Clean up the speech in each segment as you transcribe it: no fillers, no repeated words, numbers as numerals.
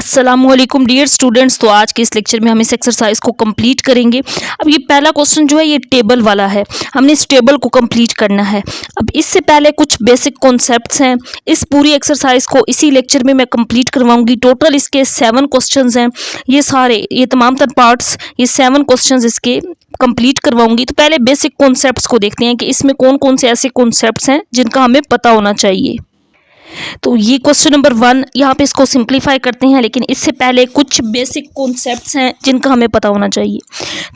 अस्सलामुअलैकुम dear students. तो आज के इस लेक्चर में हम इस एक्सरसाइज को कंप्लीट करेंगे। अब ये पहला क्वेश्चन जो है ये टेबल वाला है, हमने इस टेबल को कंप्लीट करना है। अब इससे पहले कुछ बेसिक कॉन्सेप्ट्स हैं। इस पूरी एक्सरसाइज को इसी लेक्चर में मैं कंप्लीट करवाऊंगी। टोटल इसके 7 क्वेश्चंस हैं। ये तमाम तर पार्ट्स, ये 7 क्वेश्चंस इसके कंप्लीट करवाऊंगी। तो पहले बेसिक कॉन्सेप्ट्स को देखते हैं कि इसमें कौन कौन से ऐसे कॉन्सेप्ट्स हैं जिनका हमें पता होना चाहिए। तो ये क्वेश्चन नंबर 1, यहाँ पे इसको सिंप्लीफाई करते हैं, लेकिन इससे पहले कुछ बेसिक कॉन्सेप्ट्स हैं जिनका हमें पता होना चाहिए।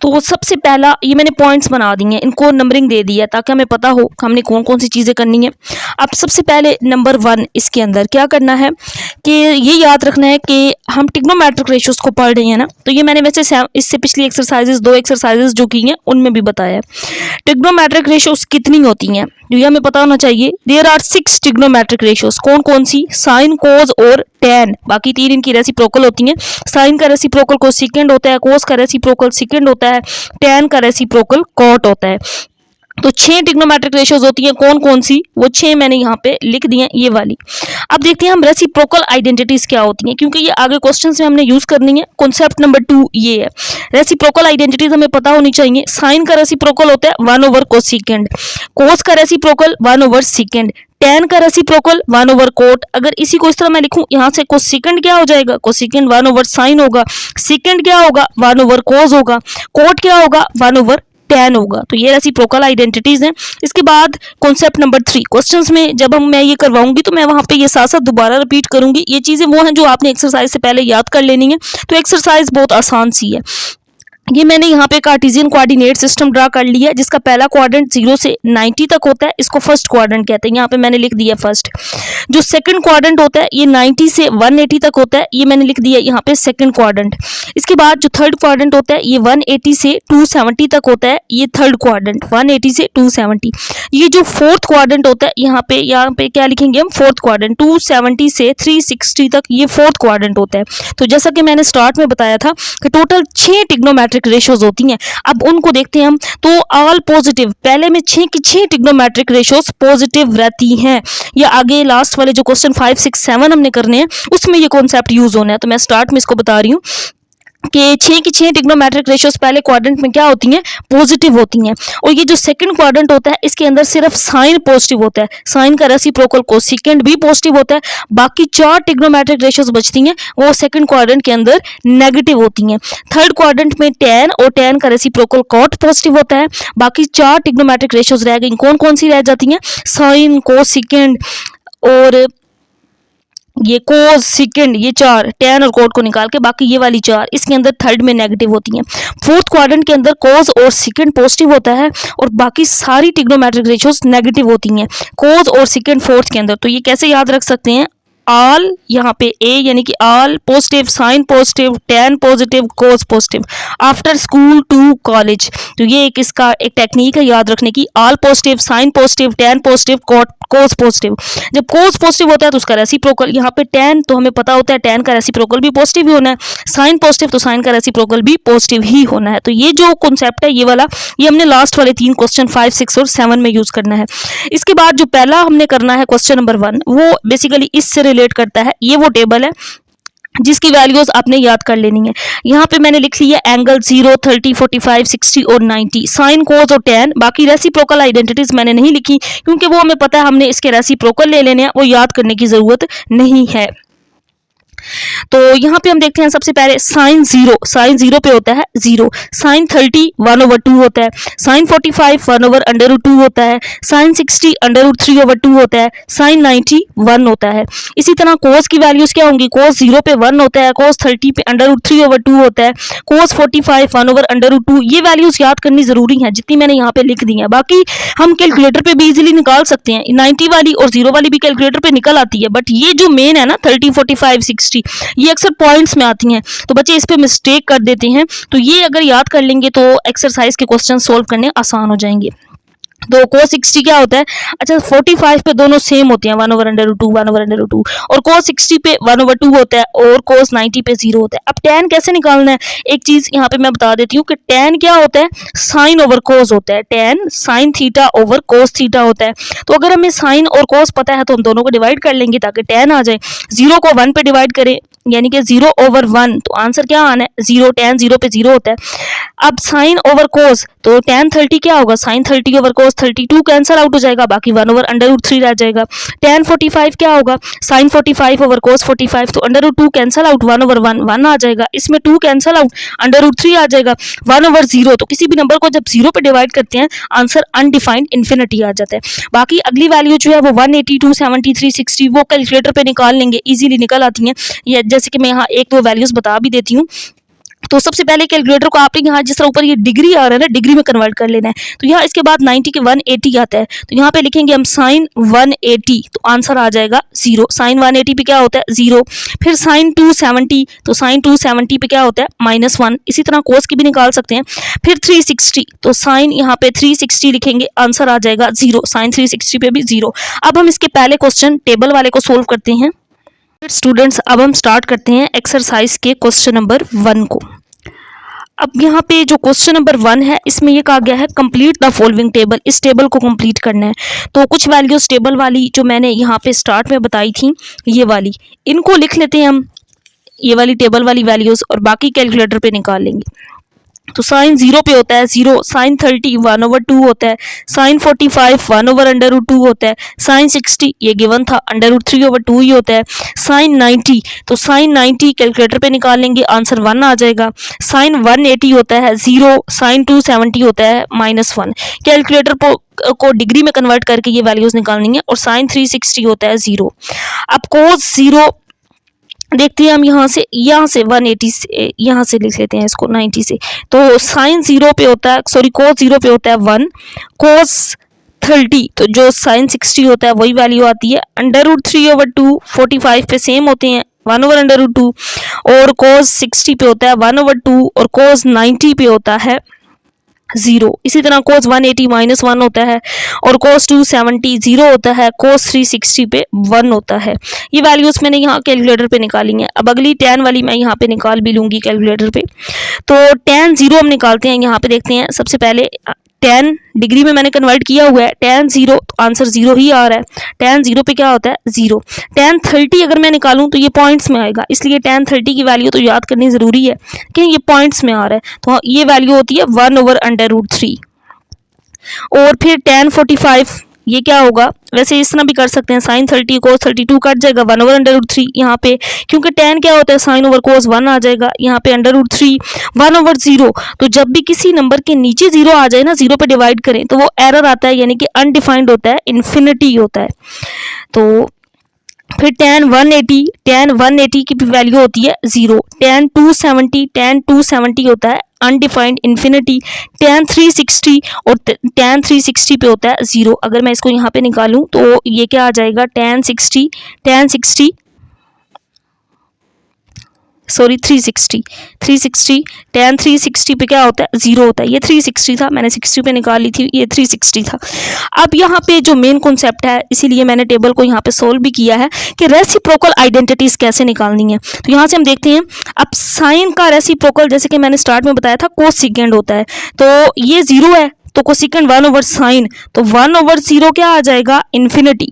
तो सबसे पहला, ये मैंने पॉइंट्स बना दिए हैं, इनको नंबरिंग दे दिया ताकि हमें पता हो हमने कौन कौन सी चीज़ें करनी है। अब सबसे पहले नंबर 1, इसके अंदर क्या करना है कि ये याद रखना है कि हम ट्रिग्नोमेट्रिक रेशियोज को पढ़ रहे हैं ना। तो ये मैंने वैसे इससे पिछली एक्सरसाइजेज 2 एक्सरसाइजेज जो की हैं उनमें भी बताया है। ट्रिग्नोमेट्रिक रेशियोज कितनी होती हैं ये हमें पता होना चाहिए। There are 6 trigonometric ratios. कौन कौन सी? साइन, कोस और टैन। बाकी 3 इनकी रेसिप्रोकल होती हैं। साइन का रेसिप्रोकल कोसेकेंड होता है, कोस का रेसिप्रोकल सेकेंड होता है, टैन का रेसिप्रोकल कॉट होता है। तो 6 ट्रिग्नोमेट्रिक रेशियोज होती हैं। कौन कौन सी? वो 6 मैंने यहाँ पे लिख दी हैं, ये वाली। अब देखते हैं हम रेसिप्रोकल आइडेंटिटीज क्या होती हैं, क्योंकि ये आगे क्वेश्चंस में हमने यूज करनी है। कॉन्सेप्ट नंबर 2 ये है, रेसिप्रोकल आइडेंटिटीज हमें पता होनी चाहिए। साइन का रेसिप्रोकल होता है 1 ओवर कोसेकेंड, कोस का रेसिप्रोकल 1 ओवर सेकेंड, टैन का रेसिप्रोकल 1 ओवर कोट। अगर इसी को इस तरह मैं लिखूं, यहाँ से कोसेकेंड क्या हो जाएगा? कोसेकेंड 1 ओवर साइन होगा, सेकेंड क्या होगा? 1 ओवर कोस होगा, कोट क्या होगा? 1 ओवर टैन होगा। तो ये रेसिप्रोकल आइडेंटिटीज हैं। इसके बाद कॉन्सेप्ट नंबर 3, क्वेश्चंस में जब मैं ये करवाऊंगी तो मैं वहां पे ये साथ साथ दोबारा रिपीट करूंगी। ये चीजें वो हैं जो आपने एक्सरसाइज से पहले याद कर लेनी है। तो एक्सरसाइज बहुत आसान सी है। ये मैंने यहाँ पे कार्टेशियन कोऑर्डिनेट सिस्टम ड्रा कर लिया है, जिसका पहला क्वाड्रेंट 0 से 90 तक होता है। इसको फर्स्ट क्वाड्रेंट कहते हैं। यहाँ पे मैंने लिख दिया फर्स्ट। जो सेकंड क्वाड्रेंट होता है ये 90 से 180 तक होता है। ये मैंने लिख दिया यहाँ पे सेकंड क्वाड्रेंट। इसके बाद जो थर्ड क्वाड्रेंट होता है ये 180 से 270 तक होता है। ये थर्ड क्वाड्रेंट 180 से 270। ये जो फोर्थ क्वाड्रेंट होता है यहाँ पे क्या लिखेंगे हम? फोर्थ क्वाड्रेंट 270 से 360 तक, ये फोर्थ क्वाड्रेंट होता है। तो जैसा कि मैंने स्टार्ट में बताया था कि टोटल 6 ट्रिग्नोमेट्रिक रेशियोज होती हैं। अब उनको देखते हैं हम। तो ऑल पॉजिटिव, पहले में 6 की 6 ट्रिग्नोमेट्रिक रेशियोज पॉजिटिव रहती हैं। ये आगे लास्ट वाले जो क्वेश्चन 5, 6, 7 हमने करने हैं उसमें ये कॉन्सेप्ट यूज होना है। तो मैं स्टार्ट में इसको बता रही हूँ कि 6 की 6 ट्रिग्नोमेट्रिक रेशियोज पहले क्वाड्रेंट में क्या होती हैं? पॉजिटिव होती हैं। और ये जो सेकंड क्वाड्रेंट होता है इसके अंदर सिर्फ साइन पॉजिटिव होता है। साइन का रेसिप्रोकल कोसेकेंड भी पॉजिटिव होता है। बाकी 4 ट्रिग्नोमेट्रिक रेशियोज बचती हैं, वो सेकंड क्वाड्रेंट के अंदर नेगेटिव होती हैं। थर्ड क्वाड्रेंट में टैन और टैन का रेसिप्रोकल कॉट पॉजिटिव होता है। बाकी 4 ट्रिग्नोमेट्रिक रेशियोज रह गई। कौन कौन सी रह जाती हैं? साइन, कोसेकेंड और ये कोस, सेकेंड, ये 4 टैन और कोट को निकाल के बाकी ये वाली 4 इसके अंदर थर्ड में नेगेटिव होती हैं। फोर्थ क्वाड्रेंट के अंदर कोस और सेकेंड पॉजिटिव होता है और बाकी सारी ट्रिग्नोमेट्रिक रेशियोज नेगेटिव होती हैं कोस और सेकेंड फोर्थ के अंदर। तो ये कैसे याद रख सकते हैं? ऑल, यहाँ पे ए यानी कि all positive, sine positive, tan positive, cos positive after school to college. तो ये इसका एक टेक्निक है याद रखने की। All positive, sine positive, tan positive, cos positive. जब कोस पॉजिटिव होता है तो उसका रेसिप्रोकल, यहाँ पे टैन तो हमें पता होता है टैन का रेसिप्रोकल भी पॉजिटिव ही होना है। साइन पॉजिटिव तो साइन का रेसिप्रोकल भी पॉजिटिव ही होना है। तो ये जो कॉन्सेप्ट है ये वाला, ये हमने लास्ट वाले 3 क्वेश्चन 5, 6 और 7 में यूज करना है। इसके बाद जो पहला हमने करना है क्वेश्चन नंबर 1, वो बेसिकली इससे रिलेट करता है। ये वो टेबल है जिसकी वैल्यूज आपने याद कर लेनी है। यहाँ पे मैंने लिख लिया एंगल 0, 30, 45, 60 और 90, साइन, कोस और टैन। बाकी रेसिप्रोकल आइडेंटिटीज मैंने नहीं लिखी क्योंकि वो हमें पता है, हमने इसके रेसिप्रोकल ले लेने हैं, वो याद करने की जरूरत नहीं है। तो यहाँ पे हम देखते हैं सबसे पहले साइन 0 पे होता है 0, साइन 30 1 ओवर 2 होता है, साइन 45 1 ओवर अंडर रूट 2 होता है, साइन 60 अंडर रूट 3 ओवर 2 होता है, साइन 90 1 होता है। इसी तरह कोस की वैल्यूज क्या होंगी? कोस 0 पे 1 होता है, कोस 30 पे अंडर रूट 3 ओवर 2 होता है, कोस 45 1 ओवर अंडर रूट 2। ये वैल्यूज याद करनी जरूरी है जितनी मैंने यहाँ पे लिख दी है। बाकी हम कैलकुलेटर पे भी इजीली निकाल सकते हैं। 90 वाली और 0 वाली भी कैलकुलेटर पे निकल आती है, बट ये जो मेन है ना 30, 45, 60, ये अक्सर पॉइंट्स में आती हैं तो बच्चे इस पे मिस्टेक कर देते हैं। तो ये अगर याद कर लेंगे तो एक्सरसाइज के क्वेश्चन सोल्व करने आसान हो जाएंगे। तो कोस 60 क्या होता है? अच्छा, 45 पे दोनों सेम होते हैं 1 over under root 2, 1 over under root 2, और कोस 60 पे 1 ओवर 2 होता है और कोस 90 पे 0 होता है। अब टैन कैसे निकालना है? एक चीज यहाँ पे मैं बता देती हूँ कि टैन क्या होता है? साइन ओवर कोस होता है। Tan sine theta over cos theta होता है। तो अगर हमें साइन और कोस पता है तो हम दोनों को डिवाइड कर लेंगे ताकि टैन आ जाए। 0 को 1 पे डिवाइड करें यानी कि 0/1, तो आंसर क्या आना है 0, tan 0 पे 0 होता है। अब साइन ओवर कोस, तो tan 30 क्या होगा, साइन 30 ओवर कोस 32 कैंसल आउट हो जाएगा, बाकी 1/√3 रह जाएगा। tan 45 क्या होगा, साइन 45 ओवर कोस 45, तो √2 कैंसल आउट, 1/1 1 आ जाएगा, इसमें 2 कैंसल आउट, √3 आ जाएगा, 1/0। तो किसी भी नंबर को जब 0 पे डिवाइड करते हैं आंसर अनडिफाइंड इन्फिनिटी आ जाता है। बाकी अगली वैल्यू जो है वो 182, 73, 60 वो कैलकुलेटर पे निकाल लेंगे, इजीली निकल आती हैं। या जैसे कि मैं यहाँ एक दो वैल्यूज बता भी देती हूँ। तो सबसे पहले कैलकुलेटर को आपने यहाँ जिस तरह ऊपर ये डिग्री आ रहा है ना, डिग्री में कन्वर्ट कर लेना है। तो यहाँ इसके बाद 90 के 180 आता है, तो यहाँ पे लिखेंगे हम साइन 180, तो आंसर आ जाएगा 0। साइन 180 पे क्या होता है 0। फिर साइन 270, तो साइन 270 पे क्या होता है -1। इसी तरह कोस की भी निकाल सकते हैं। फिर 360, तो साइन यहाँ पे 360 लिखेंगे, आंसर आ जाएगा 0। साइन 360 पे भी 0। अब हम इसके पहले क्वेश्चन टेबल वाले को सोल्व करते हैं। स्टूडेंट्स अब हम स्टार्ट करते हैं एक्सरसाइज के क्वेश्चन नंबर 1 को। अब यहाँ पे जो क्वेश्चन नंबर 1 है इसमें ये कहा गया है कंप्लीट द फॉलोइंग टेबल, इस टेबल को कंप्लीट करना है। तो कुछ वैल्यूज टेबल वाली जो मैंने यहाँ पे स्टार्ट में बताई थी ये वाली, इनको लिख लेते हैं हम, ये वाली टेबल वाली वैल्यूज, और बाकी कैलकुलेटर पे निकाल लेंगे। तो साइन 0 पे होता है 0, साइन 30 1/2 होता है, साइन 45 1/√2 होता है, साइन 60 ये गिवन था √3/2 ही होता है, साइन 90, तो साइन 90 कैलकुलेटर पे निकाल लेंगे, आंसर 1 आ जाएगा। साइन 180 होता है 0, साइन 270 होता है -1। कैलकुलेटर को डिग्री में कन्वर्ट करके ये वैल्यूज निकालनी है, और साइन 360 होता है 0। अब कोस 0 देखते हैं हम, यहाँ से 180 से यहाँ से लिख लेते हैं इसको 90 से। तो साइन 0 पे होता है, सॉरी कोस 0 पे होता है 1, कोस 30 तो जो साइन 60 होता है वही वैल्यू आती है, √3/2 45 पे सेम होते हैं 1/√2, और कोस 60 पे होता है 1/2, और कोस 90 पे होता है 0। इसी तरह कोस 180 -1 होता है, और कोस 270 0 होता है, कोस 360 पे 1 होता है। ये वैल्यूज मैंने यहाँ कैलकुलेटर पे निकाली हैं। अब अगली tan वाली मैं यहाँ पे निकाल भी लूँगी कैलकुलेटर पे। तो tan 0 हम निकालते हैं, यहाँ पे देखते हैं सबसे पहले tan डिग्री में मैंने कन्वर्ट किया हुआ है, tan 0 तो आंसर 0 ही आ रहा है। tan 0 पे क्या होता है 0। tan 30 अगर मैं निकालूं तो ये पॉइंट्स में आएगा, इसलिए tan 30 की वैल्यू तो याद करनी ज़रूरी है कि ये पॉइंट्स में आ रहा है, तो ये वैल्यू होती है 1/√3। और फिर tan 45 ये क्या होगा, वैसे इस तरह भी कर सकते हैं, साइन 30 कोस 32 कट जाएगा 1/√3 यहाँ पे, क्योंकि tan क्या होता है साइन ओवर कोस 1 आ जाएगा, यहाँ पे √3 1/0। तो जब भी किसी नंबर के नीचे 0 आ जाए ना, 0 पे डिवाइड करें तो वो एरर आता है, यानी कि अनडिफाइंड होता है, इन्फिनिटी होता है। तो फिर tan 180 की वैल्यू होती है 0, tan 270 होता है अनडिफाइंड इन्फिनिटी, tan 360 और tan 360 पे होता है 0। अगर मैं इसको यहाँ पे निकालूं तो ये क्या आ जाएगा tan 360 tan 360 पे क्या होता है 0 होता है। ये 360 था, मैंने 60 पे निकाल ली थी, ये 360 था। अब यहाँ पे जो मेन कॉन्सेप्ट है, इसीलिए मैंने टेबल को यहाँ पे सोल्व भी किया है कि रेसिप्रोकल आइडेंटिटीज कैसे निकालनी है। तो यहाँ से हम देखते हैं, अब साइन का रेसिप्रोकल जैसे कि मैंने स्टार्ट में बताया था कोसेकेंड होता है, तो ये 0 है तो कोसेकेंड 1/sin, तो 1/0 क्या आ जाएगा इन्फिनिटी।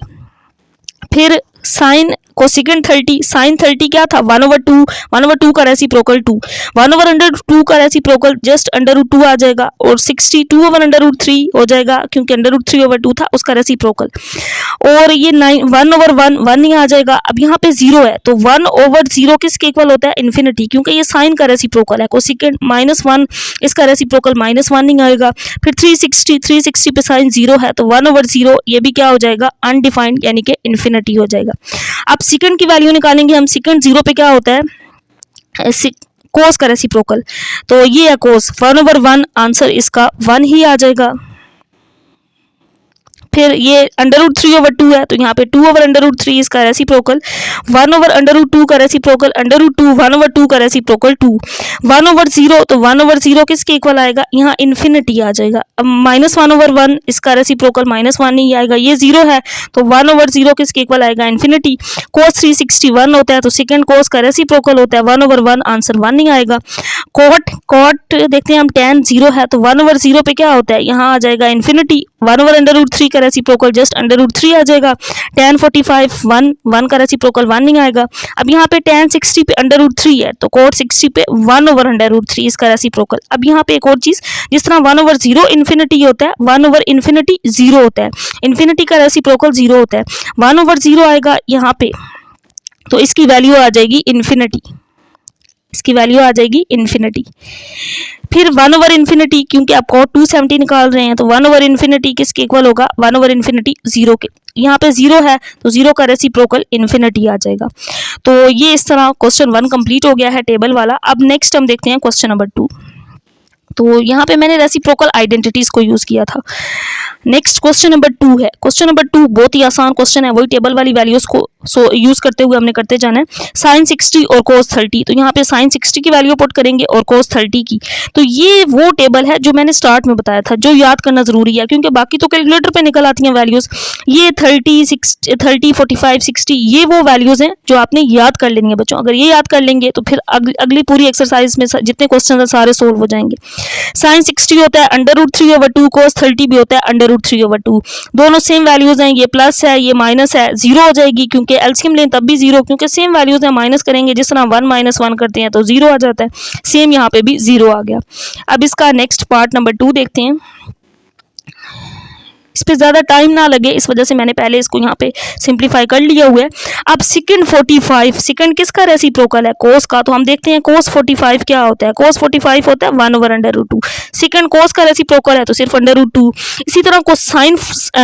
फिर साइन कोसेकेंड 30, साइन 30 क्या था 1/2 का रेसिप्रोकल 2, 1/√2 का रेसिप्रोकल जस्ट √2 आ जाएगा, और 60 2/√3 हो जाएगा क्योंकि √3/2 था उसका रेसिप्रोकल, और ये 1/1 1 ही आ जाएगा। अब यहाँ पे 0 है तो 1/0 किसके इक्वल होता है इन्फिनिटी, क्योंकि ये साइन का रेसिप्रोकल है, कोसेकेंड -1 इसका रेसिप्रोकल -1 ही आएगा। फिर 360 पे साइन 0 है तो 1/0 ये भी क्या हो जाएगा अनडिफाइंड, यानी कि इन्फिनिटी हो जाएगा। अब सेकंड की वैल्यू निकालेंगे हम, सेकंड 0 पे क्या होता है कोस का रेसिप्रोकल, तो ये है कोस 1/1, आंसर इसका 1 ही आ जाएगा। फिर ये √3/2 है तो यहाँ पे 2/√3 इसका रेसिप्रोकल, 1/√2 का रेसिप्रोकल √2, 1/2 का रेसिप्रोकल 2, 1/0 तो 1/0 किसके इक्वल आएगा, यहाँ इन्फिनिटी आ जाएगा। अब -1/1 इसका रेसिप्रोकल -1 ही आएगा, ये 0 है तो 1/0 किसके इक्वल आएगा इन्फिनिटी। कोस 360 होता है तो सेकंड कोस का रेसिप्रोकल होता है 1/1, आंसर 1 ही आएगा। कॉट देखते हैं हम, tan 0 है तो 1/0 पे क्या होता है यहाँ आ जाएगा इन्फिनिटी, 1/√3 का रेसिप्रोकल जस्ट √3 आ जाएगा। tan 45 1 का रेसिप्रोकल 1 नहीं आएगा। अब यहाँ पे tan 60 पे √3 है तो cot 60 पे 1/√3 इसका रेसिप्रोकल। अब यहाँ पे एक और चीज, जिस तरह 1/0 इन्फिनिटी होता है 1/∞ 0 होता है, इन्फिनिटी का रेसिप्रोकल 0 होता है, 1/0 आएगा यहाँ पे तो इसकी वैल्यू आ जाएगी इन्फिनिटी, इसकी वैल्यू आ जाएगी इन्फिनिटी। फिर 1/∞, क्योंकि आप cot 270 निकाल रहे हैं तो 1/∞ किसके इक्वल होगा, 1/∞ 0 के। यहाँ पे 0 है तो 0 का रेसिप्रोकल इन्फिनिटी आ जाएगा। तो ये इस तरह क्वेश्चन 1 कंप्लीट हो गया है टेबल वाला। अब नेक्स्ट हम देखते हैं क्वेश्चन नंबर 2। तो यहाँ पे मैंने रेसिप्रोकल आइडेंटिटीज को यूज किया था। नेक्स्ट क्वेश्चन नंबर 2 है। क्वेश्चन नंबर 2 बहुत ही आसान क्वेश्चन है, वही टेबल वाली वैल्यूज को यूज करते हुए हमने करते जाना है। sin 60 और cos 30, तो यहाँ पे sin 60 की वैल्यू पुट करेंगे और cos 30 की। तो ये वो टेबल है जो मैंने स्टार्ट में बताया था, जो याद करना जरूरी है क्योंकि बाकी तो कैलकुलेटर पे निकल आती हैं वैल्यूज। ये 30 45 60 ये वो वैल्यूज हैं जो आपने याद कर लेनी है बच्चों। अगर ये याद कर लेंगे तो फिर अगली पूरी एक्सरसाइज में जितने क्वेश्चन है सारे सोल्व हो जाएंगे। sin 60 होता है √3/2, cos 30 भी होता है √3/2। दोनों सेम वैल्यूज हैं, ये प्लस है ये माइनस है, 0 हो जाएगी क्योंकि एलसीएम लें तब भी 0, क्योंकि सेम वैल्यूज हैं। माइनस करेंगे जिस तरह 1 - 1 करते हैं तो 0 आ जाता है, सेम यहाँ पे भी 0 आ गया। अब इसका नेक्स्ट पार्ट नंबर 2 देखते हैं। इस पर ज़्यादा टाइम ना लगे इस वजह से मैंने पहले इसको यहाँ पे सिंप्लीफाई कर लिया हुआ है। अब सेकंड 45, सेकंड किसका रेसिप्रोकल है, कोस का। तो हम देखते हैं कोस 45 क्या होता है। कोस 45 होता है 1/√2। सेकंड कोस का रेसिप्रोकल है तो सिर्फ √2। इसी तरह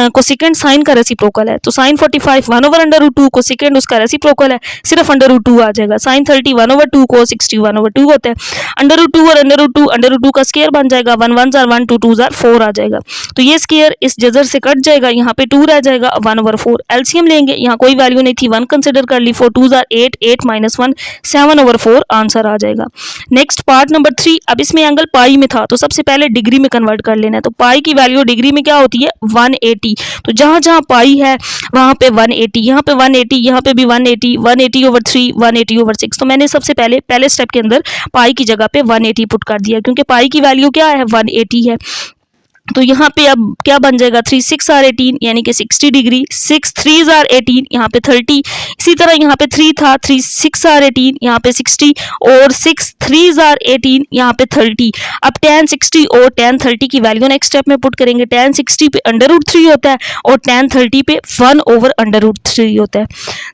कोसेकंड साइन का रेसिप्रोकल है तो sin 45 1/√2, कोसेकंड उसका रेसिप्रोकल है सिर्फ √2 आ जाएगा। sin 30 1/2, cos 60 1/2 होता है। √2 और √2 का स्क्वायर बन जाएगा, 1 1 * 1 2 2 4 आ जाएगा। तो ये स्क्वायर इस जजर से कट जाएगा, यहाँ पे 2 रह जाएगा, 1/4। एलसीएम लेंगे, यहाँ कोई वैल्यू नहीं थी, 1 कंसिडर कर ली, 4 2 8 8 - 1 7/4 आंसर आ जाएगा। Next part number 3। अब इसमें एंगल पाई में था तो सबसे पहले डिग्री में कन्वर्ट कर लेना है। तो पाई की वैल्यू डिग्री में क्या होती है 180, तो जहां जहां पाई है वहां पे 180, यहाँ पे 180, यहाँ पे भी 180, 180/3 180/6। तो मैंने सबसे पहले स्टेप के अंदर पाई की जगह पे 180 पुट कर दिया क्योंकि पाई की वैल्यू क्या है 180 है। तो यहाँ पे अब क्या बन जाएगा 3 6 are 18 यानी कि 60 डिग्री, 6 3 are 18 यहाँ पे 30। इसी तरह यहाँ पे 3 था, 3 6 are 18 यहाँ पे 60 और 6 3 are 18 यहाँ पे 30। अब tan 60 और tan 30 की वैल्यू नेक्स्ट स्टेप में पुट करेंगे। tan 60 पे √3 होता है और tan 30 पे 1/√3 होता है।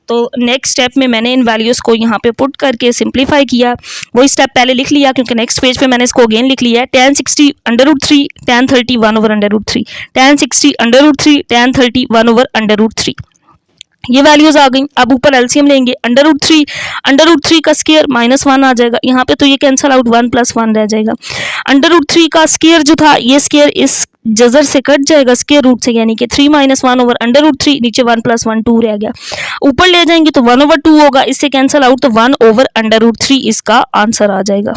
तो नेक्स्ट स्टेप में मैंने इन वैल्यूज़ को यहाँ पे पुट करके सिंप्लीफाई किया। वही स्टेप पहले लिख लिया क्योंकि नेक्स्ट पेज पे मैंने इसको अगेन लिख लिया है। tan 60 √3, tan 30 1/√3, tan 60 √3, tan 30 1/√3। ये वैल्यूज आ गई। अब ऊपर एलसीएम लेंगे, √3 का स्क्वायर -1 आ जाएगा, यहाँ पे तो ये कैंसल आउट 1 + 1 रह जाएगा। √3 का स्क्वायर जो था ये स्क्वायर इस जजर से कट जाएगा स्क्वायर रूट से, यानी कि 3 - 1/√3, नीचे 1 + 1 2 रह गया। ऊपर ले जाएंगे तो 1/2 होगा, इससे कैंसल आउट तो 1/√3 इसका आंसर आ जाएगा।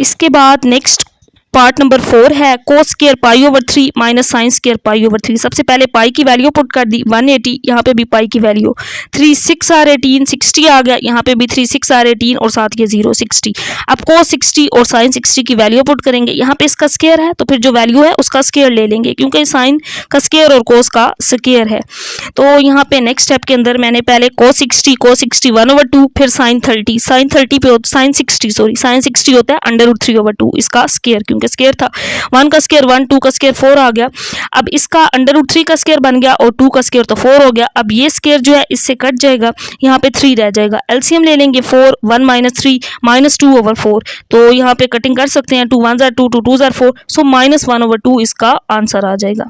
इसके बाद नेक्स्ट पार्ट नंबर 4 है cos स्क्वायर π/3 - sin स्क्वायर π/3। सबसे पहले पाई की वैल्यू पुट कर दी 180, यहाँ पे भी पाई की वैल्यू 3 6 are 18 60 आ गया, यहाँ पे भी 3 6 are 18 और साथ ये 0 60। अब cos 60 और sin 60 की वैल्यू पुट करेंगे। यहाँ पे इसका स्क्वायर है तो फिर जो वैल्यू है उसका स्क्वायर ले लेंगे क्योंकि साइन का स्क्वायर और cos का स्क्वायर है। तो यहाँ पे नेक्स्ट स्टेप के अंदर मैंने पहले cos 60 1/2, फिर sin 30 पे sin 60 होता है √3/2 इसका स्क्वायर, क्योंकि स्क्वायर था 1 का स्क्वायर 1, 2 का स्क्वायर 4 आ गया। अब इसका √3 का स्क्वायर बन गया और 2 का स्क्वायर तो 4 हो गया। अब ये स्क्वायर जो है इससे कट जाएगा, यहाँ पे 3 रह जाएगा। एलसीएम ले लेंगे 4 1 - 3 -2/4। तो यहाँ पे कटिंग कर सकते हैं, 2 1 2 2 2 4, सो -1/2 इसका आंसर आ जाएगा।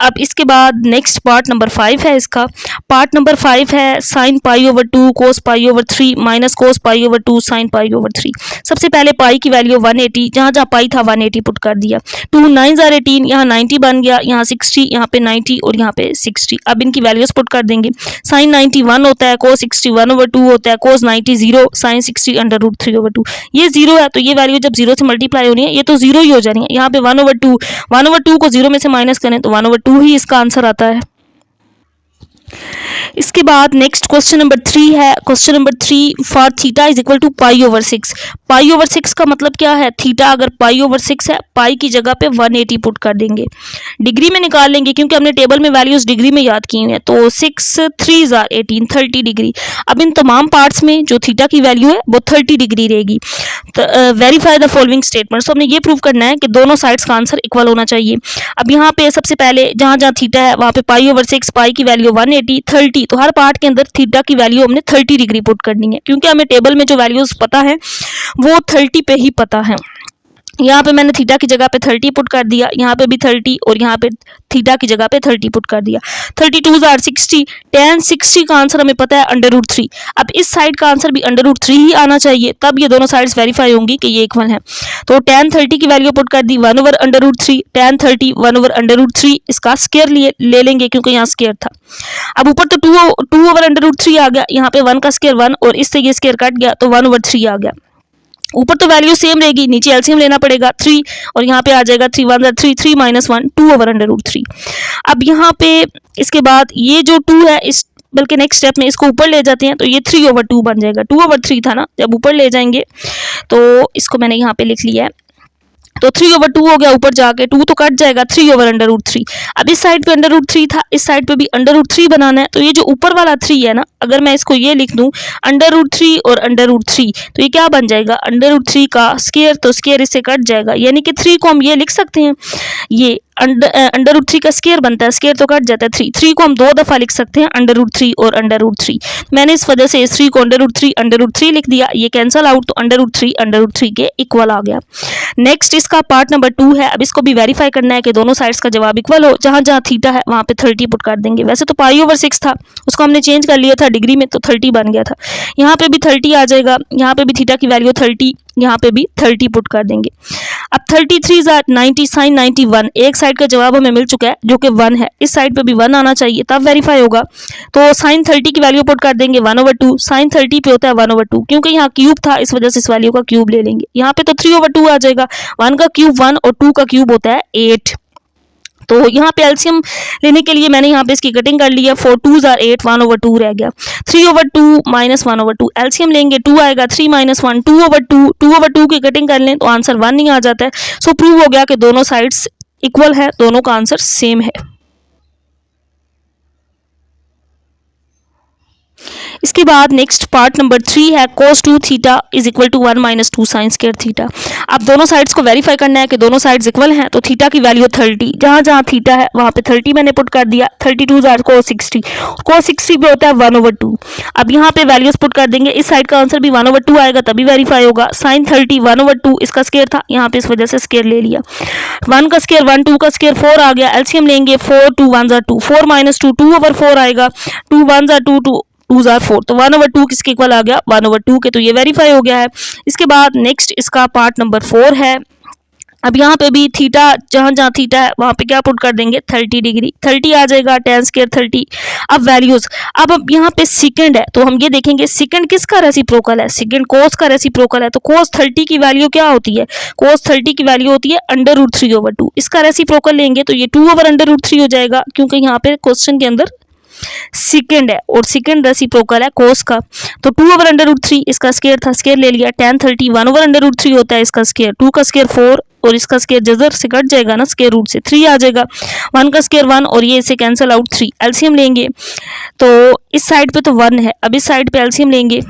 अब इसके बाद नेक्स्ट पार्ट नंबर 5 है। इसका पार्ट नंबर 5 है sin π/2 cos π/3 - cos π/2 sin π/3। सबसे पहले पाई की वैल्यू 180, जहाँ जहाँ पाई था 180 पुट कर दिया। 2 9 are 18, यहाँ 90 बन गया, यहाँ 60, यहाँ पे 90 और यहाँ पे 60। अब इनकी वैल्यूज पुट कर देंगे। sin 90 1 होता है, cos 60 1/2 होता है, cos 90 0, sin 60 √3/2। ये 0 है तो ये वैल्यू जब 0 से मल्टीप्लाई होनी है ये तो 0 ही हो जानी है। यहाँ पे 1/2 को 0 में से माइनस करें तो 1/2 ही इसका आंसर आता है। इसके बाद नेक्स्ट क्वेश्चन नंबर 3 है। Question number 3 for theta is equal to pi over 6। Pi over 6 का मतलब क्या है? थीटा अगर पाई ओवर 6 है, पाई की जगह पे 180 पुट कर देंगे, डिग्री में निकाल लेंगे क्योंकि हमने टेबल में वैल्यूज डिग्री में याद की हुई है। तो 6 3 जार 18 30 डिग्री। अब इन तमाम पार्ट्स में जो थीटा की वैल्यू है वो 30 डिग्री रहेगी। Verify the following statements. तो हमने ये प्रूव करना है कि दोनों साइड्स का आंसर इक्वल होना चाहिए। अब यहाँ पे सबसे पहले जहाँ जहाँ थीटा है वहाँ पे पाई ओवर 6, पाई की वैल्यू 180 30, तो हर पार्ट के अंदर थीटा की वैल्यू हमने 30 डिग्री पुट करनी है क्योंकि हमें टेबल में जो वैल्यूज पता है वो 30 पे ही पता है। यहाँ पे मैंने थीटा की जगह पे 30 पुट कर दिया, यहाँ पे भी 30 और यहाँ पे थीटा की जगह पे 30 पुट कर दिया। 32 जार 60, tan 60 का आंसर हमें पता है √3। अब इस साइड का आंसर भी √3 ही आना चाहिए, तब ये दोनों साइड्स वेरीफाई होंगी कि ये इक्वल हैं। तो tan 30 की वैल्यू पुट कर दी 1/√3, tan 30 1/√3, इसका स्क्वायर ले लेंगे क्योंकि यहाँ स्क्वायर था। अब ऊपर तो 2/√3 आ गया, यहाँ पे 1 का स्क्वायर 1 और इससे ये स्क्वायर कट गया तो 1/3 आ गया। ऊपर तो वैल्यू सेम रहेगी, नीचे एलसीएम लेना पड़ेगा 3 और यहाँ पे आ जाएगा 3 1 3 3 - 1 2/√3। अब यहाँ पे इसके बाद ये जो 2 है इस बल्कि नेक्स्ट स्टेप में इसको ऊपर ले जाते हैं तो ये 3/2 बन जाएगा। 2/3 था ना, जब ऊपर ले जाएंगे तो इसको मैंने यहाँ पे लिख लिया है। तो 3/2 हो गया, ऊपर जाके 2 तो कट जाएगा 3/√3। अब इस साइड पे √3 था, इस साइड पे भी √3 बनाना है। तो ये जो ऊपर वाला 3 है ना, अगर मैं इसको ये लिख दूं √3 और √3 तो ये क्या बन जाएगा? √3 का स्क्वायर, तो स्क्वायर इससे कट जाएगा, यानी कि 3 को हम ये लिख सकते हैं, ये √3 का स्क्वायर बनता है, स्क्वायर तो कट जाता है 3 को हम 2 दफ़ा लिख सकते हैं √3 और √3। मैंने इस वजह से इस 3 को √3 लिख दिया, ये कैंसल आउट तो √3 के इक्वल आ गया। नेक्स्ट इसका पार्ट नंबर 2 है। अब इसको भी वेरीफाई करना है कि दोनों साइड्स का जवाब इक्वल हो। जहाँ जहाँ थीटा है वहाँ पे 30 पुट कर देंगे। वैसे तो पाई ओवर 6 था, उसको हमने चेंज कर लिया था डिग्री में तो 30 बन गया था। यहाँ पे भी 30 आ जाएगा, यहाँ पे भी थीटा की वैल्यू 30, यहाँ पे भी 30 पुट कर देंगे। अब 33 जार 90 sin 91, एक साइड का जवाब हमें मिल चुका है जो कि 1 है, इस साइड पे भी 1 आना चाहिए तब वेरीफाई होगा। तो sin 30 की वैल्यू पुट कर देंगे 1/2, sin 30 पे होता है 1/2 क्योंकि यहाँ क्यूब था इस वजह से इस वैल्यू का क्यूब ले लेंगे। यहाँ पे तो 3/2 आ जाएगा, 1 का क्यूब 1 और 2 का क्यूब होता है 8। तो यहाँ पे एलसीएम लेने के लिए मैंने यहाँ पे इसकी कटिंग कर ली है। 4 2 जार 8, 1/2 रह गया। 3/2 - 1/2 एलसीएम लेंगे 2 आएगा, 3 - 1 2/2, 2/2 की कटिंग कर लें तो आंसर 1 नहीं आ जाता है। सो प्रूव हो गया कि दोनों साइड्स इक्वल है, दोनों का आंसर सेम है। इसके बाद नेक्स्ट पार्ट नंबर 3 है cos 2 theta is equal to 1 - 2 sin square theta. अब दोनों साइड्स को वेरीफाई करना है कि दोनों साइड्स इक्वल हैं। तो थीटा की वैल्यू 30, जहाँ जहाँ थीटा है वहाँ पे 30 मैंने पुट कर दिया। 32 जार cos 60 पे होता है 1/2। अब यहाँ पे वैल्यूज पुट कर देंगे, इस साइड का आंसर भी 1/2 आएगा तभी वेरीफाई होगा। sin 30 1/2, इसका स्क्वायर था, यहाँ पे इस वजह से स्क्वायर ले लिया। 1 का स्क्वायर 1, 2 का स्क्वायर 4 आ गया। एलसीएम लेंगे 4 2 1 जार 2, 4 - 2 2/4 आएगा, 2 1 जार 2 2 जार 4, तो 1/2 किसके इक्वल आ गया? 1/2 के, तो ये वेरीफाई हो गया है। इसके बाद नेक्स्ट इसका पार्ट नंबर 4 है। अब यहाँ पे भी थीटा, जहाँ जहाँ थीटा है वहाँ पे क्या पुट कर देंगे? 30 डिग्री, 30 आ जाएगा, tan स्क्वायर 30। अब वैल्यूज, अब यहाँ पे सेकंड है तो हम ये देखेंगे सेकंड किसका रेसिप्रोकल है? सेकंड cos का रेसिप्रोकल है। तो cos 30 की वैल्यू क्या होती है? cos 30 की वैल्यू होती है √3/2। इसका रेसिप्रोकल लेंगे तो ये 2/√3 हो जाएगा क्योंकि यहाँ पे क्वेश्चन के अंदर सेकंड है और सेकंड रेसिप्रोकल है cos का। तो 2/√3, इसका स्क्वायर था, स्क्वायर ले लिया। tan 30 1/√3 होता है, इसका स्क्वायर 2 का स्क्वायर 4 और इसका स्क्वायर जजर से कट जाएगा ना, स्क्वायर रूट से 3 आ जाएगा। 1 का स्क्वायर 1 और ये इसे कैंसिल आउट 3। एलसीएम लेंगे तो इस साइड पे तो 1 है, अब इस साइड पे एलसीएम लेंगे,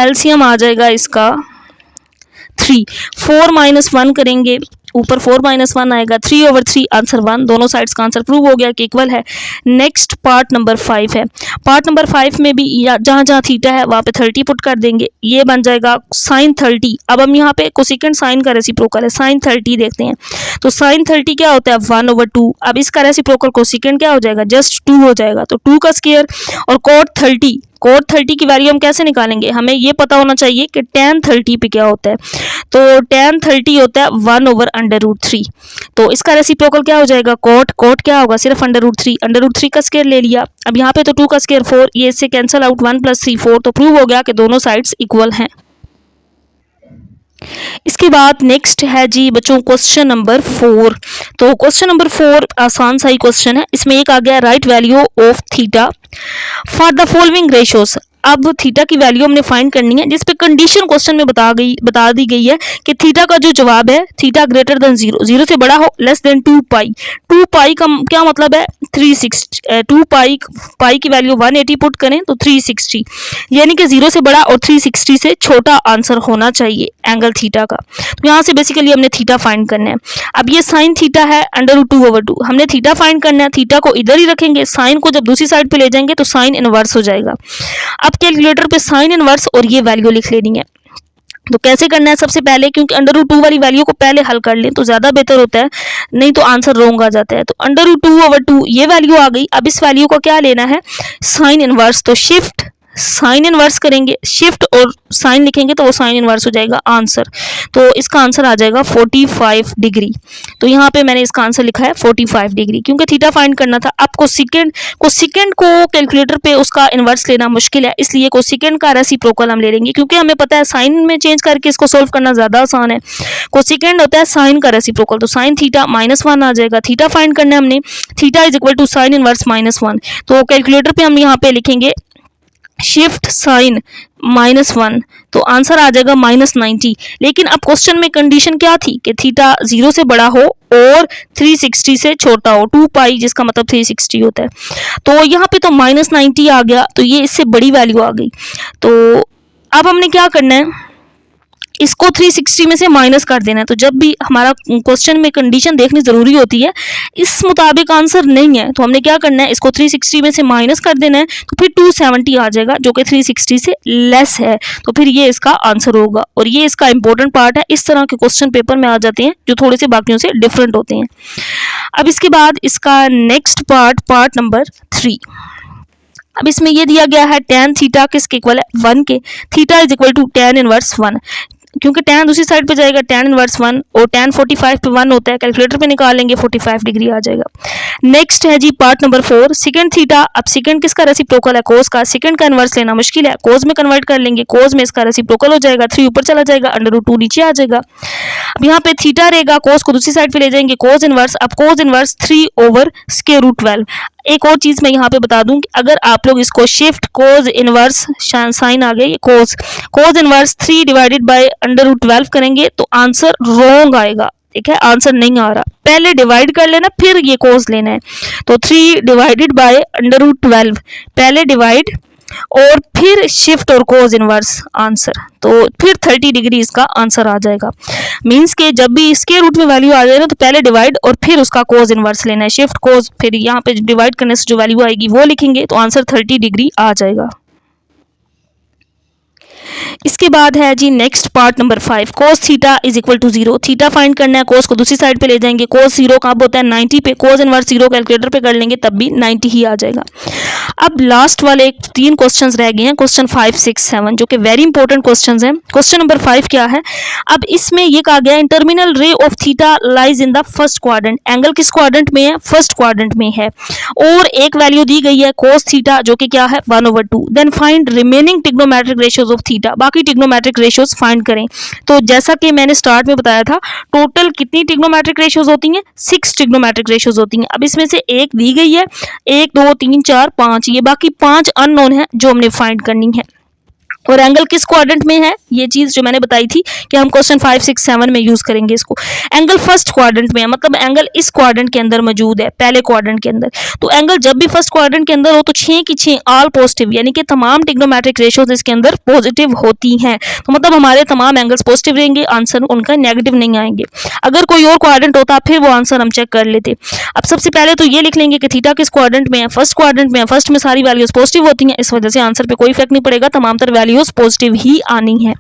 एलसीएम आ जाएगा इसका 3। 4 - 1 करेंगे, ऊपर 4 - 1 आएगा, 3/3 आंसर 1। दोनों साइड्स का आंसर प्रूव हो गया कि इक्वल है। नेक्स्ट पार्ट नंबर 5 है। पार्ट नंबर 5 में भी जहाँ जहाँ थीटा है वहाँ पे 30 पुट कर देंगे, ये बन जाएगा sin 30। अब हम यहाँ पे कोसेकेंड साइन का रेसिप्रोकल है, sin 30 देखते हैं। तो sin 30 क्या होता है? 1/2। अब इसका रेसिप्रोकल कोसेकेंड क्या हो जाएगा? जस्ट 2 हो जाएगा, तो 2 का स्क्वायर और cot 30 की वैल्यू हम कैसे निकालेंगे? हमें ये पता होना चाहिए कि tan 30 पे क्या होता है। तो tan 30 होता है 1/√3। तो इसका रेसिप्रोकल क्या हो जाएगा? cot क्या होगा? सिर्फ √3 का स्क्वायर ले लिया। अब यहाँ पे तो 2 का स्क्वायर 4, ये इससे कैंसिल आउट 1 + 3 4, तो प्रूव हो गया कि दोनों साइड्स इक्वल हैं। इसके बाद नेक्स्ट है जी बच्चों क्वेश्चन नंबर 4। तो क्वेश्चन नंबर 4 आसान सा ही क्वेश्चन है। इसमें एक आ गया right value of theta for the following ratios. अब थीटा की वैल्यू हमने फाइंड करनी है, जिस पे कंडीशन क्वेश्चन में बता दी गई है कि थीटा का जो जवाब है थीटा ग्रेटर देन 0, 0 से बड़ा हो, लेस देन 2 पाई। 2 पाई का क्या मतलब है 360, 2 पाई की वैल्यू 180 पुट करें तो 360, यानी कि 0 से बड़ा और 360 से छोटा आंसर होना चाहिए एंगल थीटा का। तो यहाँ से बेसिकली हमने थीटा फाइंड करना है। अब ये साइन थीटा है √2/2, हमने थीटा फाइंड करना है। थीटा को इधर ही रखेंगे, साइन को जब दूसरी साइड पे ले जाएंगे तो साइन इनवर्स हो जाएगा। अब कैलकुलेटर पे साइन इनवर्स और ये वैल्यू लिख लेनी है। तो कैसे करना है सबसे पहले, क्योंकि √2 वाली वैल्यू को पहले हल कर लें तो ज़्यादा बेहतर होता है, नहीं तो आंसर रॉन्ग आ जाता है। तो √2/2 ये वैल्यू आ गई। अब इस वैल्यू को क्या लेना है साइन इनवर्स, तो शिफ्ट साइन इनवर्स करेंगे, शिफ्ट और साइन लिखेंगे तो वो साइन इनवर्स हो जाएगा आंसर। तो इसका आंसर आ जाएगा 45 डिग्री। तो यहाँ पे मैंने इसका आंसर लिखा है 45 डिग्री, क्योंकि थीटा फाइंड करना था। आपको सेकंड को कैलकुलेटर पे उसका इनवर्स लेना मुश्किल है, इसलिए कोसेकेंड का रेसिप्रोकल हम ले लेंगे, क्योंकि हमें पता है साइन में चेंज करके इसको सोल्व करना ज़्यादा आसान है। कोसेकेंड होता है साइन का रेसिप्रोकल, तो साइन थीटा -1 आ जाएगा। थीटा फाइंड करना है हमने, theta is equal to sine inverse -1। तो कैलकुलेटर पे हम यहाँ पे लिखेंगे शिफ्ट साइन -1, तो आंसर आ जाएगा -90। लेकिन अब क्वेश्चन में कंडीशन क्या थी कि थीटा 0 से बड़ा हो और 360 से छोटा हो, 2 पाई जिसका मतलब 360 होता है। तो यहाँ पे तो -90 आ गया, तो ये इससे बड़ी वैल्यू आ गई। तो अब हमने क्या करना है, इसको 360 में से माइनस कर देना है। तो जब भी हमारा क्वेश्चन में कंडीशन देखनी ज़रूरी होती है, इस मुताबिक आंसर नहीं है, तो हमने क्या करना है इसको 360 में से माइनस कर देना है, तो फिर 270 आ जाएगा जो कि 360 से लेस है। तो फिर ये इसका आंसर होगा। और ये इसका इंपॉर्टेंट पार्ट है, इस तरह के क्वेश्चन पेपर में आ जाते हैं जो थोड़े से बाकियों से डिफरेंट होते हैं। अब इसके बाद इसका नेक्स्ट पार्ट नंबर 3। अब इसमें ये दिया गया है tan थीटा किसके इक्वल है 1 के, theta is equal to tan inverse 1, क्योंकि tan दूसरी साइड पे जाएगा tan इनवर्स 1 और tan 45 पे 1 होता है, कैलकुलेटर पे निकालेंगे 45 डिग्री आ जाएगा। नेक्स्ट है जी पार्ट नंबर 4 सेकंड थीटा। अब सेकंड किसका रेसिप्रोकल है कोस का, सेकंड का इनवर्स लेना मुश्किल है, कोस में कन्वर्ट कर लेंगे, कोस में इसका रेसिप्रोकल हो जाएगा, 3 ऊपर चला जाएगा, √2 नीचे आ जाएगा। अब यहाँ पे थीटा रहेगा, कोस को दूसरी साइड पे ले जाएंगे, कोस इनवर्स, अब कोस इनवर्स 3/√12। एक और चीज़ मैं यहाँ पे बता दूं कि अगर आप लोग इसको शिफ्ट कोस इनवर्स साइन आ गया, कोस इनवर्स 3 डिवाइडेड बाय √12 करेंगे तो आंसर रॉन्ग आएगा। ठीक है, आंसर नहीं आ रहा, पहले डिवाइड कर लेना फिर ये कोस लेना है। तो 3 डिवाइडेड बाय √12, पहले डिवाइड और फिर शिफ्ट और कोस इनवर्स आंसर, तो फिर 30 डिग्री इसका आंसर आ जाएगा। मींस के जब भी इसके रूट में वैल्यू आ जाए ना तो पहले डिवाइड और फिर उसका कोस इनवर्स लेना है, शिफ्ट कोस, फिर यहाँ पे डिवाइड करने से जो वैल्यू आएगी वो लिखेंगे तो आंसर 30 डिग्री आ जाएगा। इसके बाद है जी next part number 5 cos theta is equal to 0। Theta find करना है, कोस को दूसरी साइड पे ले जाएंगे, कोस 0 कब होता है 90 पे, कोस इनवर्स 0 कैलकुलेटर पे कर लेंगे तब भी 90 ही आ जाएगा। अब लास्ट वाले 3 क्वेश्चंस रह गए हैं, क्वेश्चन 5, 6, 7 जो कि वेरी इंपॉर्टेंट क्वेश्चंस हैं। क्वेश्चन नंबर 5 क्या है, अब इसमें ये कहा गया terminal ray of theta lies in the first quadrant, angle किस क्वाड्रेंट में है फर्स्ट क्वाड्रेंट में है, और एक वैल्यू दी गई है कोस थीटा जो कि क्या है 1/2। Then find remaining trigonometric ratios of theta, बाकी ट्रिग्नोमेट्रिक रेशियोज फाइंड करें। तो जैसा कि मैंने स्टार्ट में बताया था टोटल कितनी ट्रिग्नोमेट्रिक रेशियोज होती हैं 6 ट्रिग्नोमेट्रिक रेशियोज होती हैं। अब इसमें से एक दी गई है 1 2 3 4 5, ये बाकी 5 अननोन है जो हमने फाइंड करनी है। और एंगल किस क्वाड्रेंट में है, ये चीज जो मैंने बताई थी कि हम क्वेश्चन 5, 6, 7 में यूज करेंगे इसको। एंगल फर्स्ट क्वाड्रेंट में है, मतलब एंगल इस क्वाड्रेंट के अंदर मौजूद है, पहले क्वाड्रेंट के अंदर। तो एंगल जब भी फर्स्ट क्वाड्रेंट के अंदर हो तो 6 की 6 ऑल पॉजिटिव, यानी कि तमाम ट्रिग्नोमेट्रिक रेशियोज इसके अंदर पॉजिटिव होती हैं। तो मतलब हमारे तमाम एंगल्स पॉजिटिव रहेंगे, आंसर उनका नेगेटिव नहीं आएंगे। अगर कोई और क्वाड्रेंट होता फिर वो आंसर हम चेक कर लेते। अब सबसे पहले तो ये लिख लेंगे कि थीटा किस क्वाड्रेंट में है, फर्स्ट क्वाड्रेंट में है, फर्स्ट में सारी वैल्यूज पॉजिटिव होती हैं, इस वजह से आंसर पे कोई इफेक्ट नहीं पड़ेगा, तमाम तर वैल्यूज पॉजिटिव ही आनी है।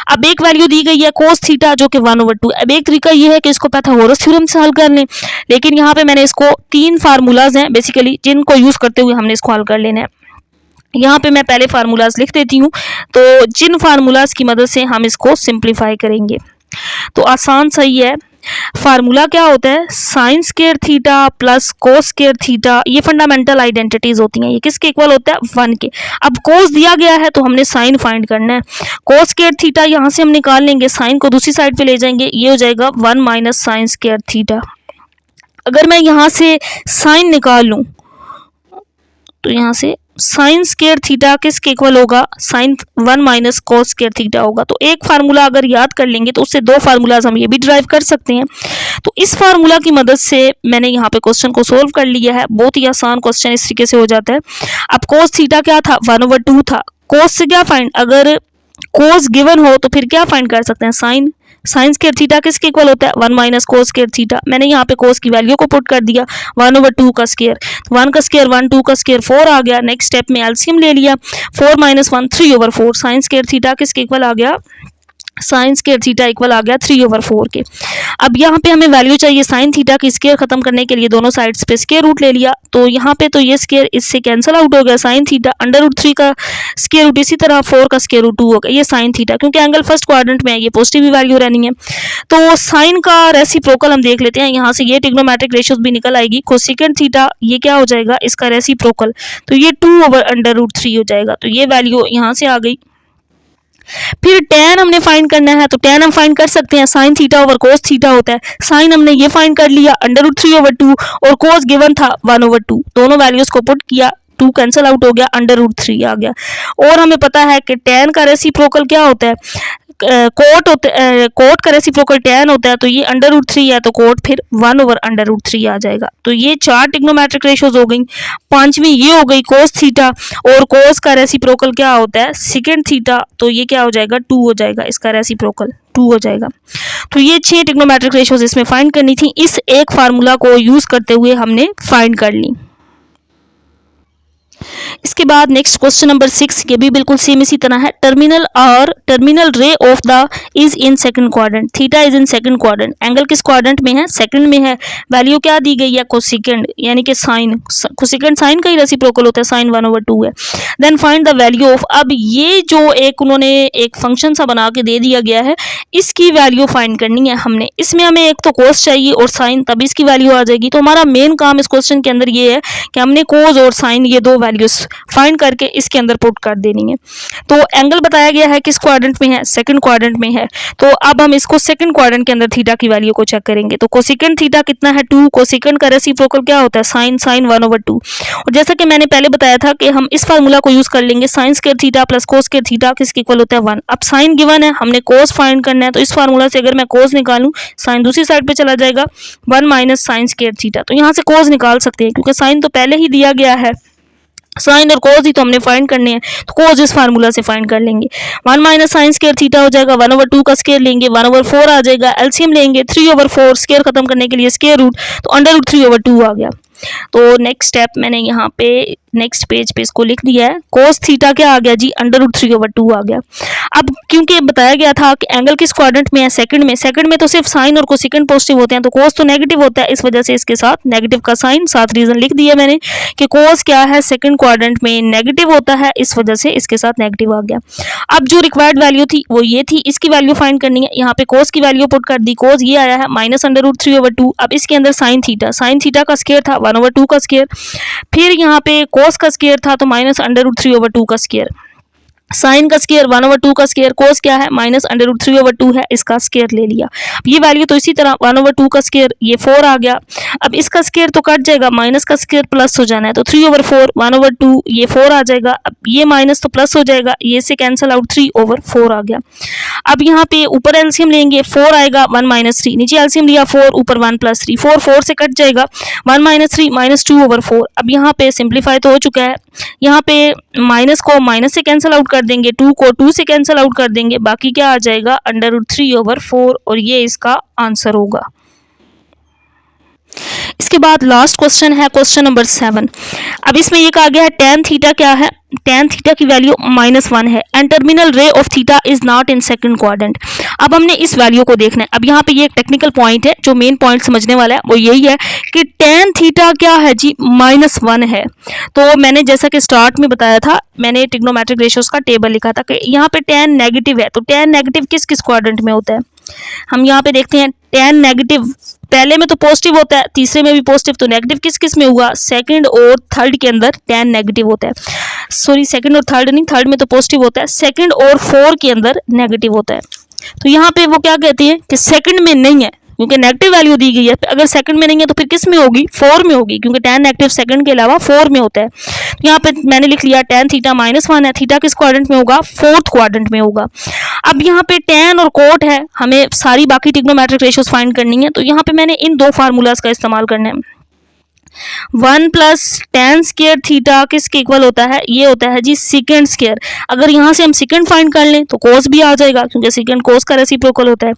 अब एक वैल्यू दी गई है कोस थीटा जो कि 1/2। अब एक तरीका ये है कि इसको पाइथागोरस थ्योरम से हल कर लें, लेकिन यहाँ पे मैंने इसको 3 फार्मूलाज हैं बेसिकली जिनको यूज करते हुए हमने इसको हल कर लेना है। यहाँ पे मैं पहले फार्मूलाज लिख देती हूँ, तो जिन फार्मूलाज की मदद से हम इसको सिंप्लीफाई करेंगे तो आसान सही है। फार्मूला क्या होता है, sign square theta plus cos square theta, ये फंडामेंटल आइडेंटिटीज होती हैं, ये किसके इक्वल होता है, 1 के। अब कोस दिया गया है तो हमने साइन फाइंड करना है, कोस स्क्वायर थीटा यहाँ से हम निकाल लेंगे, साइन को दूसरी साइड पे ले जाएंगे, ये हो जाएगा 1 माइनस साइन स्क्वायर थीटा। अगर मैं यहाँ से साइन निकाल लूँ तो यहाँ से साइन स्क्वायर थीटा किसके इक्वल होगा, sine 1 minus cos square theta होगा। तो एक फार्मूला अगर याद कर लेंगे तो उससे दो फार्मूलाज हम ये भी ड्राइव कर सकते हैं। तो इस फार्मूला की मदद से मैंने यहाँ पे क्वेश्चन को सोल्व कर लिया है, बहुत ही आसान क्वेश्चन इस तरीके से हो जाता है। अब कोस थीटा क्या था, 1/2 था, कोस से क्या फाइंड, अगर कोस गिवन हो तो फिर क्या फाइंड कर सकते हैं, साइन। साइन स्क्वायर थीटा किसके इक्वल होता है, 1 माइनस कोस स्क्वायर थीटा। मैंने यहाँ पे कोस की वैल्यू को पुट कर दिया, 1/2 का स्क्वायर, 1 का स्क्वायर 1, 2 का स्क्वायर 4 आ गया। नेक्स्ट स्टेप में एलसीएम ले लिया, 4 माइनस 1 3/4, साइन स्क्वायर थीटा किसके इक्वल आ गया, साइन स्क्वायर थीटा इक्वल आ गया 3/4 के। अब यहाँ पे हमें वैल्यू चाहिए साइन थीटा की, स्क्वायर खत्म करने के लिए दोनों साइड्स पे स्क्वायर रूट ले लिया, तो यहाँ पे तो ये स्क्वायर इससे कैंसिल आउट हो गया, साइन थीटा √3 का स्क्वायर रूट, इसी तरह 4 का स्क्वायर रूट 2 हो गया, ये साइन थीटा, क्योंकि एंगल फर्स्ट क्वाड्रेंट में है, ये पॉजिटिव ही वैल्यू रहनी है। तो साइन का रेसिप्रोकल हम देख लेते हैं, यहाँ से ये ट्रिग्नोमेट्रिक रेशियोज भी निकल आएगी, कोसेकेंड थीटा ये क्या हो जाएगा, इसका रेसिप्रोकल, तो ये 2/√3 हो जाएगा, तो ये वैल्यू यहाँ से आ गई। फिर tan हमने फाइंड करना है, तो tan हम फाइंड कर सकते हैं, sine theta over cos theta होता है, साइन हमने ये फाइंड कर लिया √3/2 और कोस गिवन था 1/2, दोनों वैल्यूज को पुट किया, 2 कैंसिल आउट हो गया, √3 आ गया। और हमें पता है कि tan का रेसिप्रोकल क्या होता है, कोट का रेसिप्रोकल tan होता है, तो ये √3 है तो कोट फिर 1/√3 आ जाएगा। तो ये 4 ट्रिग्नोमेट्रिक रेशियोज हो गई। पांचवी ये हो गई कोस थीटा, और कोस का रेसिप्रोकल क्या होता है, सेकेंड थीटा, तो ये क्या हो जाएगा, 2 हो जाएगा, इसका रेसिप्रोकल 2 हो जाएगा। तो ये 6 ट्रिग्नोमेट्रिक रेशियोज इसमें फाइंड करनी थी, इस एक फार्मूला को यूज करते हुए हमने फाइंड कर ली। इसके बाद नेक्स्ट क्वेश्चन नंबर 6, ये भी बिल्कुल सेम इसी तरह है, terminal ray of the is in second quadrant, theta is in second quadrant, angle किस क्वाड्रेंट में है, सेकंड में है, वैल्यू क्या दी गई है, कोसेकेंड, यानी कि साइन, कोसेकेंड साइन का ही रेसिप्रोकल होता है, साइन 1/2 है। Then find the value of, अब ये जो एक उन्होंने एक फंक्शन सा बना के दे दिया गया है, इसकी वैल्यू फाइंड करनी है हमने। इसमें हमें एक तो कोस चाहिए और साइन, तब इसकी वैल्यू आ जाएगी। तो हमारा मेन काम इस क्वेश्चन के अंदर ये है कि हमने कोस और साइन ये दो वैल्यूज फाइंड करके इसके अंदर पुट कर देनी है। तो एंगल बताया गया है किस क्वाड्रेंट में है, सेकंड क्वाड्रेंट में है। तो अब हम इसको सेकंड क्वाड्रेंट के अंदर थीटा की वैल्यू को चेक करेंगे। तो कोसेकेंड थीटा कितना है, 2, कोसेकेंड का रेसिप्रोकल क्या होता है, साइन 1/2। और जैसा कि मैंने पहले बताया था कि हम इस फार्मूला को यूज कर लेंगे, sign square theta plus cos square theta किसके इक्वल होता है, 1। अब साइन गिवन है, हमने कोस फाइंड करना है, तो इस फार्मूला से अगर मैं कोस निकालूं, साइन दूसरी साइड पे चला जाएगा, 1 माइनस साइन स्क्वायर थीटा। तो यहाँ से कोस निकाल सकते हैं क्योंकि साइन तो पहले ही दिया गया है, साइन और कोस ही तो हमने फाइंड करने हैं, तो कोस इस फार्मूला से फाइंड कर लेंगे। 1 माइनस साइन स्क्वायर थीटा हो जाएगा, 1/2 का स्क्वायर लेंगे, 1/4 आ जाएगा, एलसीएम लेंगे 3/4, स्क्वायर खत्म करने के लिए स्क्वायर रूट, तो √3/2 आ गया। तो नेक्स्ट स्टेप मैंने यहाँ पे नेक्स्ट पेज पे इसको लिख दिया है, कोस थीटा क्या आ गया जी, √3/2 आ गया। अब क्योंकि बताया गया था कि एंगल किस क्वाड्रेंट में है, सेकंड में, सेकंड में तो सिर्फ साइन और कोसेकेंड पॉजिटिव होते हैं, तो कोस तो नेगेटिव होता है, इस वजह से इसके साथ नेगेटिव का साइन, साथ रीजन लिख दिया मैंने कि कोस क्या है, सेकंड क्वाड्रेंट में नेगेटिव होता है, इस वजह से इसके साथ नेगेटिव आ गया। अब जो रिक्वायर्ड वैल्यू थी वो ये थी, इसकी वैल्यू फाइंड करनी है। यहाँ पे कोस की वैल्यू पुट कर दी, कोस ये आया है -√3/2। अब इसके अंदर साइन थीटा का स्क्वायर था 1/2 का स्क्वायर, फिर यहाँ पे कोस का स्क्वायर था तो -√3/2 का स्क्वायर, साइन का स्क्वायर 1/2 का स्क्वायर, कोस क्या है -√3/2 है, इसका स्क्वायर ले लिया। अब ये वैल्यू तो इसी तरह 1/2 का स्क्वायर, ये 4 आ गया। अब इसका स्क्वायर तो कट जाएगा, माइनस का स्क्वायर प्लस हो जाना है, तो 3/4, 1/2, ये 4 आ जाएगा। अब ये माइनस तो प्लस हो जाएगा, ये से कैंसिल आउट, 3/4 आ गया। अब यहाँ पे ऊपर एलसीएम लेंगे, 4 आएगा, 1 - 3, नीचे एलसीएम लिया 4, ऊपर 1 + 3, 4 से कट जाएगा, 1 - 3 -2/4। अब यहाँ पे सिंप्लीफाई तो हो चुका है, यहाँ पे माइनस को माइनस से कैंसिल आउट कर देंगे, 2 को 2 से कैंसिल आउट कर देंगे, बाकी क्या आ जाएगा √3/4, और ये इसका आंसर होगा। इसके बाद लास्ट क्वेश्चन है क्वेश्चन नंबर 7। अब इसमें ये कहा गया है tan थीटा क्या है, tan थीटा की वैल्यू -1 है and terminal ray of theta is not in second quadrant. अब हमने इस वैल्यू को देखना है। अब यहाँ पे ये एक टेक्निकल पॉइंट है, जो मेन पॉइंट समझने वाला है वो यही है कि tan थीटा क्या है जी, -1 है। तो मैंने जैसा कि स्टार्ट में बताया था, मैंने ट्रिग्नोमेट्रिक रेशियोज का टेबल लिखा था कि यहाँ पे tan नेगेटिव है, तो tan नेगेटिव किस किस क्वाड्रेंट में होता है, हम यहाँ पे देखते हैं tan नेगेटिव, पहले में तो पॉजिटिव होता है, तीसरे में भी पॉजिटिव, तो नेगेटिव किस किस में हुआ, सेकंड और थर्ड के अंदर tan नेगेटिव होता है। सॉरी, सेकंड और थर्ड नहीं, थर्ड में तो पॉजिटिव होता है, सेकंड और 4 के अंदर नेगेटिव होता है। तो यहाँ पे वो क्या कहती है कि सेकंड में नहीं है, क्योंकि नेगेटिव वैल्यू दी गई है। अगर सेकंड में नहीं है तो फिर किस में होगी, 4 में होगी, क्योंकि tan नेगेटिव सेकंड के अलावा 4 में होता है। तो यहाँ पे मैंने लिख लिया tan थीटा -1 है, थीटा किस क्वाड्रेंट में होगा, 4th क्वाड्रेंट में होगा। अब यहाँ पे tan और कोट है, हमें सारी बाकी ट्रिग्नोमेट्रिक रेशियोज फाइंड करनी है, तो यहाँ पे मैंने इन दो फार्मूलाज का इस्तेमाल करना है। 1 प्लस tan स्क्वायर थीटा किसके इक्वल होता है, ये होता है जी सेकंड स्क्वायर। अगर यहाँ से हम सेकंड फाइंड कर लें तो कोस भी आ जाएगा, क्योंकि सेकंड कोस का रेसिप्रोकल होता है।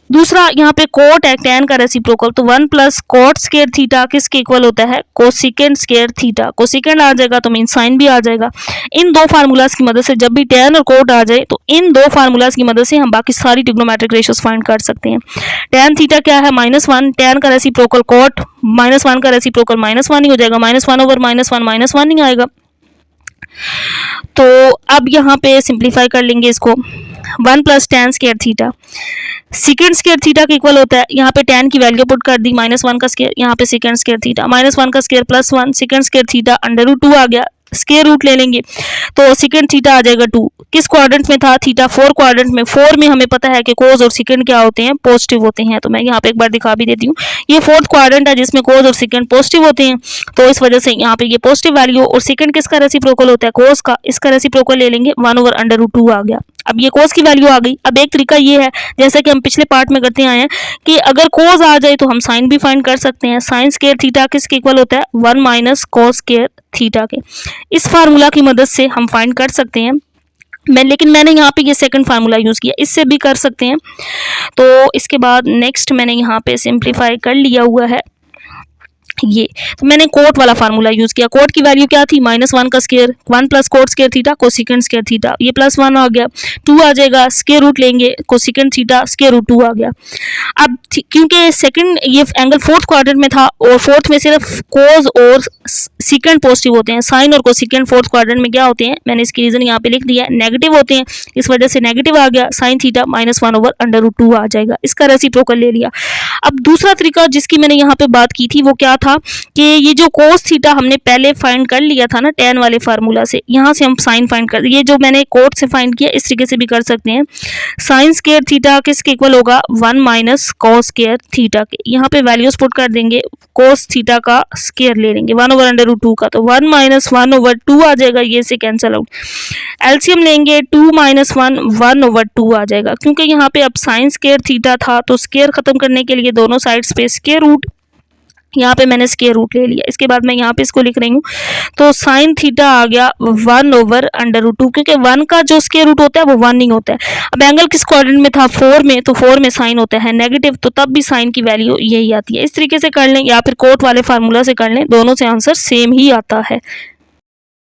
दूसरा यहाँ पे कोट है, tan का रेसिप्रोकल, तो 1 प्लस कोट स्क्वायर थीटा किसके इक्वल होता है, कोसेकेंड स्क्वायर थीटा। कोसेकेंड आ जाएगा तो मीन साइन भी आ जाएगा। इन दो फार्मूलाज की मदद से जब भी tan और कोट आ जाए तो इन दो फार्मूलाज की मदद से हम बाकी सारी ट्रिग्नोमेट्रिक रेशियोज फाइंड कर सकते हैं। tan थीटा क्या है, -1, tan का रेसिप्रोकल कोट, -1 का रेसिप्रोकल -1 ही हो जाएगा, -1 ओवर -1 ही आएगा। तो अब यहाँ पे सिंप्लीफाई कर लेंगे इसको, 1 plus tan square theta, second square theta के इक्वल होता है, यहाँ पे tan की वैल्यू पुट कर दी, -1 का स्क्वायर, यहाँ पे सेकंड स्क्वायर थीटा, -1 का स्क्वायर +1, सेकंड स्क्वायर थीटा √2 आ गया, स्क्वायर रूट ले लेंगे तो सेकंड थीटा आ जाएगा 2। किस क्वाड्रेंट में था थीटा, 4 क्वाड्रेंट में। 4 में हमें पता है कि कोस और सेकंड क्या होते हैं, पॉजिटिव होते हैं। तो मैं यहाँ पे एक बार दिखा भी देती हूँ, ये 4th क्वाड्रेंट है जिसमें कोस और सेकंड पॉजिटिव होते हैं, तो इस वजह से यहाँ पे ये पॉजिटिव वैल्यू, और सेकंड किसका रेसिप्रोकल होता है, कोस का, इसका रेसिप्रोकल ले लेंगे, 1 ओवर √2 आ गया। अब ये कोस की वैल्यू आ गई। अब एक तरीका ये है, जैसा कि हम पिछले पार्ट में करते आए हैं, कि अगर कोस आ जाए तो हम साइन भी फाइंड कर सकते हैं। साइन स्क्वायर थीटा किसके इक्वल होता है, 1 माइनस कोस स्क्वायर थीटा के। इस फार्मूला की मदद से हम फाइंड कर सकते हैं। लेकिन मैंने यहाँ पे ये सेकंड फार्मूला यूज़ किया, इससे भी कर सकते हैं। तो इसके बाद नेक्स्ट मैंने यहाँ पे सिंप्लीफाई कर लिया हुआ है ये, तो मैंने कोट वाला फार्मूला यूज़ किया। कोट की वैल्यू क्या थी, -1 का square, 1 plus coat square theta cosecant square theta, ये +1 आ गया, 2 आ जाएगा, स्क्वायर रूट लेंगे, कोसेकेंड थीटा स्क्वायर रूट 2 आ गया। अब क्योंकि सेकंड ये एंगल 4th क्वाड्रेंट में था और 4th में सिर्फ कोस और सेकंड पॉजिटिव होते हैं, साइन और कोसेकेंड 4th क्वाड्रेंट में क्या होते हैं, मैंने इसकी रीज़न यहाँ पे लिख दिया है, नेगेटिव होते हैं, इस वजह से नेगेटिव आ गया, साइन थीटा -1 ओवर √2 आ जाएगा, इसका रेसिप्रोकल ले लिया। अब दूसरा तरीका जिसकी मैंने यहाँ पे बात की थी वो क्या था कि ये जो कोस थीटा हमने पहले फाइंड कर लिया था ना tan वाले फार्मूला से, यहाँ से हम साइन फाइंड कर, ये जो मैंने कोट से फाइंड किया इस तरीके से भी कर सकते हैं। साइन स्क्वायर थीटा किसके इक्वल होगा, 1 माइनस कॉस स्क्वायर थीटा के। यहाँ पे वैल्यूज पुट कर देंगे, कोस थीटा का स्क्वायर ले लेंगे 1 ओवर √2 का, तो 1 माइनस 1 ओवर 2 आ जाएगा, ये से कैंसिल आउट। एलसीएम लेंगे 2 माइनस 1 1 ओवर 2 आ जाएगा, क्योंकि यहाँ पे अब साइन स्क्वायर थीटा था तो स्क्वायर खत्म करने के लिए दोनों साइड्स पे स्क्वायर रूट, यहाँ पे मैंने स्क्वायर रूट ले लिया। इसके बाद मैं यहाँ पे इसको लिख रही हूँ, तो साइन थीटा आ गया 1 ओवर √2, क्योंकि 1 का जो स्क्वायर रूट होता है वो 1 नहीं होता है। अब एंगल किस क्वाड्रेंट में था, 4 में, तो 4 में साइन होता है नेगेटिव, तो तब भी साइन की वैल्यू यही आती है। इस तरीके से कर लें या फिर कोट वाले फार्मूला से कर लें, दोनों से आंसर सेम ही आता है।